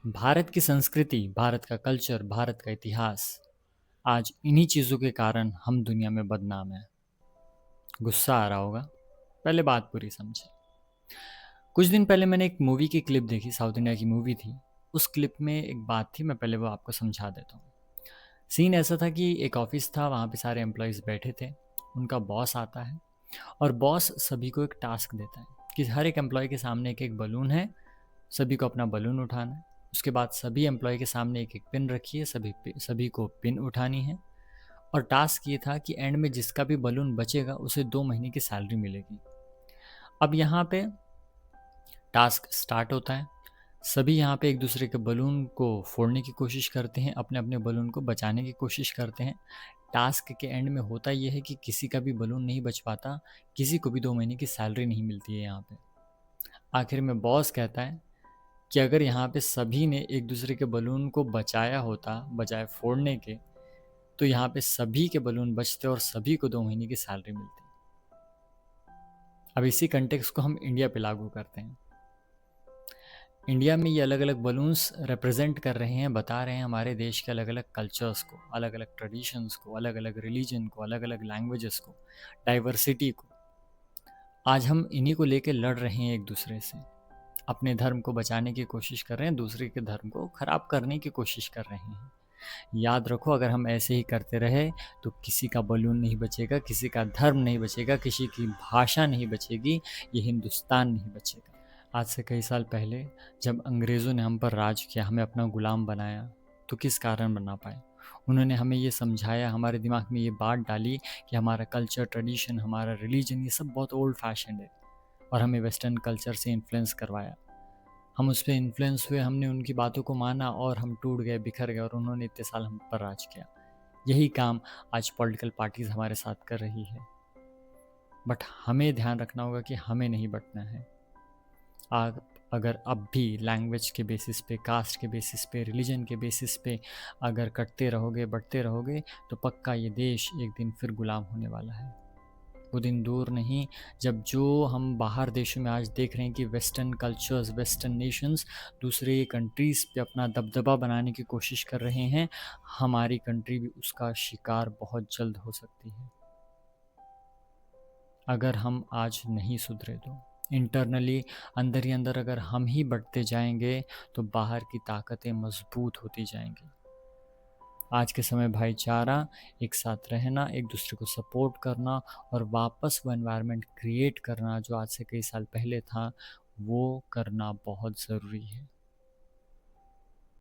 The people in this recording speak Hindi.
भारत की संस्कृति, भारत का कल्चर, भारत का इतिहास आज इन्हीं चीज़ों के कारण हम दुनिया में बदनाम हैं। गुस्सा आ रहा होगा, पहले बात पूरी समझे। कुछ दिन पहले मैंने एक मूवी की क्लिप देखी, साउथ इंडिया की मूवी थी। उस क्लिप में एक बात थी, मैं पहले वो आपको समझा देता हूँ। सीन ऐसा था कि एक ऑफिस था, वहाँ पे सारे एम्प्लॉयज़ बैठे थे। उनका बॉस आता है और बॉस सभी को एक टास्क देता है कि हर एक एम्प्लॉय के सामने एक एक बलून है, सभी को अपना बलून उठाना है। उसके बाद सभी एम्प्लॉय के सामने एक एक पिन रखी है, सभी को पिन उठानी है। और टास्क ये था कि एंड में जिसका भी बलून बचेगा उसे 2 महीने की सैलरी मिलेगी। अब यहाँ पे टास्क स्टार्ट होता है। सभी यहाँ पे एक दूसरे के बलून को फोड़ने की कोशिश करते हैं, अपने अपने बलून को बचाने की कोशिश करते हैं। टास्क के एंड में होता यह है कि किसी का भी बलून नहीं बच पाता, किसी को भी 2 महीने की सैलरी नहीं मिलती है यहाँ पे। आखिर में बॉस कहता है कि अगर यहाँ पे सभी ने एक दूसरे के बलून को बचाया होता बजाय फोड़ने के, तो यहाँ पे सभी के बलून बचते और सभी को 2 महीने की सैलरी मिलती। अब इसी कंटेक्स्ट को हम इंडिया पे लागू करते हैं। इंडिया में ये अलग अलग बलून्स रिप्रेजेंट कर रहे हैं, बता रहे हैं हमारे देश के अलग अलग कल्चर्स को, अलग अलग ट्रेडिशंस को, अलग अलग रिलीजन को, अलग अलग लैंग्वेजेस को, डाइवर्सिटी को। आज हम इन्हीं को लेके लड़ रहे हैं एक दूसरे से, अपने धर्म को बचाने की कोशिश कर रहे हैं, दूसरे के धर्म को खराब करने की कोशिश कर रहे हैं। याद रखो, अगर हम ऐसे ही करते रहे तो किसी का बलून नहीं बचेगा, किसी का धर्म नहीं बचेगा, किसी की भाषा नहीं बचेगी, ये हिंदुस्तान नहीं बचेगा। आज से कई साल पहले जब अंग्रेज़ों ने हम पर राज किया, हमें अपना गुलाम बनाया, तो किस कारण बना पाए? उन्होंने हमें ये समझाया, हमारे दिमाग में ये बात डाली कि हमारा कल्चर, ट्रेडिशन, हमारा रिलीजन ये सब बहुत ओल्ड फैशन्ड है, और हमें वेस्टर्न कल्चर से इन्फ्लुएंस करवाया। हम उस पर इन्फ्लुएंस हुए, हमने उनकी बातों को माना और हम टूट गए, बिखर गए, और उन्होंने इतने साल हम पर राज किया। यही काम आज पॉलिटिकल पार्टीज हमारे साथ कर रही है। बट हमें ध्यान रखना होगा कि हमें नहीं बंटना है। अगर अब भी लैंग्वेज के बेसिस पे, कास्ट के बेसिस पे, रिलीजन के बेसिस पे अगर कटते रहोगे, बढ़ते रहोगे, तो पक्का ये देश एक दिन फिर गुलाम होने वाला है। वो दिन दूर नहीं जब जो हम बाहर देशों में आज देख रहे हैं कि वेस्टर्न कल्चर्स, वेस्टर्न नेशंस दूसरे कंट्रीज़ पे अपना दबदबा बनाने की कोशिश कर रहे हैं, हमारी कंट्री भी उसका शिकार बहुत जल्द हो सकती है अगर हम आज नहीं सुधरे तो। इंटरनली, अंदर ही अंदर अगर हम ही बढ़ते जाएंगे तो बाहर की ताकतें मजबूत होती जाएंगी। आज के समय भाईचारा, एक साथ रहना, एक दूसरे को सपोर्ट करना और वापस वो एनवायरनमेंट क्रिएट करना जो आज से कई साल पहले था, वो करना बहुत ज़रूरी है।